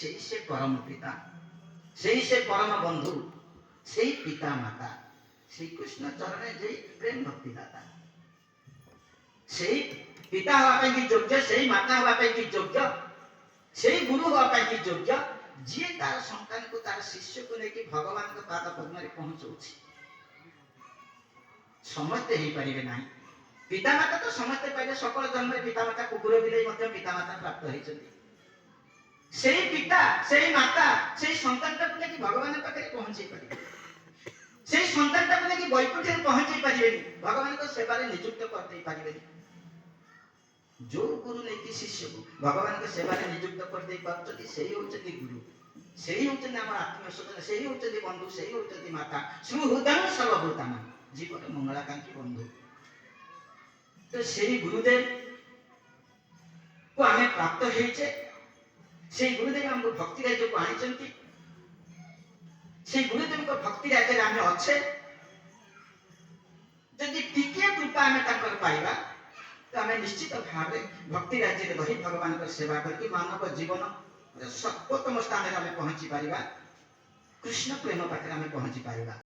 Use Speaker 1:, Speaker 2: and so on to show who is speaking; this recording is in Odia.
Speaker 1: সেই সে পরম পিতা, সেই সে পরম বন্ধু, সেই পিতা মাতা, সেই কৃষ্ণ চরণে যেই প্রেম ভক্তি দাতা, সেই পিতা হওয়া ପାଇଁ যোগ্য, সেই ମାତା ହବା ପାଇଁ ଯୋଗ୍ୟ, সেই ଗୁରୁ ହବା ପାଇଁ ଯୋଗ୍ୟ, ଯିଏ ତାର ସନ୍ତାନକୁ ତାର ଶିଷ୍ୟକୁ ନେଇକି ଭଗବାନଙ୍କ ପାଦ ପଦ୍ମରେ ପହଞ୍ଚଉଛି। ସମସ୍ତେ ହେଇପାରିବେ ନାହିଁ। ପିତାମାତା ତ ସମସ୍ତେ ପାଇଲେ, ସକଳ ଜନ୍ମରେ ପିତାମାତା କୁକୁର ବିଲେଇ ମଧ୍ୟ ପିତାମାତା ପ୍ରାପ୍ତ ହେଇଛନ୍ତି। ସେଇ ପିତା, ସେଇ ମାତା, ସେଇ ସନ୍ତାନଟାକୁ ନେଇକି ଭଗବାନଙ୍କ ପାଖରେ ପହଞ୍ଚେଇ ପାରିବେ, ସେଇ ସନ୍ତାନଟାକୁ ନେଇକି ବୈକୁଣ୍ଠରେ ପହଞ୍ଚେଇ ପାରିବେନି, ଭଗବାନଙ୍କ ସେବାରେ ନିଯୁକ୍ତ କରିଦେଇ ପାରିବେନି। ଯୋଉ ଗୁରୁ ନେଇକି ଶିଷ୍ୟକୁ ଭଗବାନଙ୍କ ସେବାରେ ନିଯୁକ୍ତ କରିଦେଇ ପାରୁଛନ୍ତି, ସେଇ ହଉଛନ୍ତି ଗୁରୁ, ସେଇ ହଉଛନ୍ତି ଆମର ଆତ୍ମୀୟ ସ୍ୱଜନ, ସେଇ ହଉଛନ୍ତି ବନ୍ଧୁ, ସେଇ ହଉଛନ୍ତି ମାତା। ସୁହୃଦଂ ସର୍ବଭୂତାଂ, ଜୀବନ ମଙ୍ଗଳାକାଂକ୍ଷୀ ବନ୍ଧୁ। ତ ସେଇ ଗୁରୁଦେବ କୁ ଆମେ ପ୍ରାପ୍ତ ହେଇଛେ, ସେଇ ଗୁରୁଦେବ ଆମକୁ ଭକ୍ତି ରାଜ୍ୟକୁ ଆଣିଛନ୍ତି, ସେଇ ଗୁରୁଦେବଙ୍କ ଭକ୍ତି ରାଜ୍ୟରେ ଆମେ ଅଛେ। ଯଦି ଟିକିଏ କୃପା ଆମେ ତାଙ୍କର ପାଇବା, ତ ଆମେ ନିଶ୍ଚିତ ଭାବରେ ଭକ୍ତି ରାଜ୍ୟରେ ରହି ଭଗବାନଙ୍କ ସେବା କରିକି ମାନବ ଜୀବନ ସର୍ବୋତ୍ତମ ସ୍ଥାନରେ ଆମେ ପହଞ୍ଚି ପାରିବା, କୃଷ୍ଣ ପ୍ରେମ ପାଖରେ ଆମେ ପହଞ୍ଚି ପାରିବା।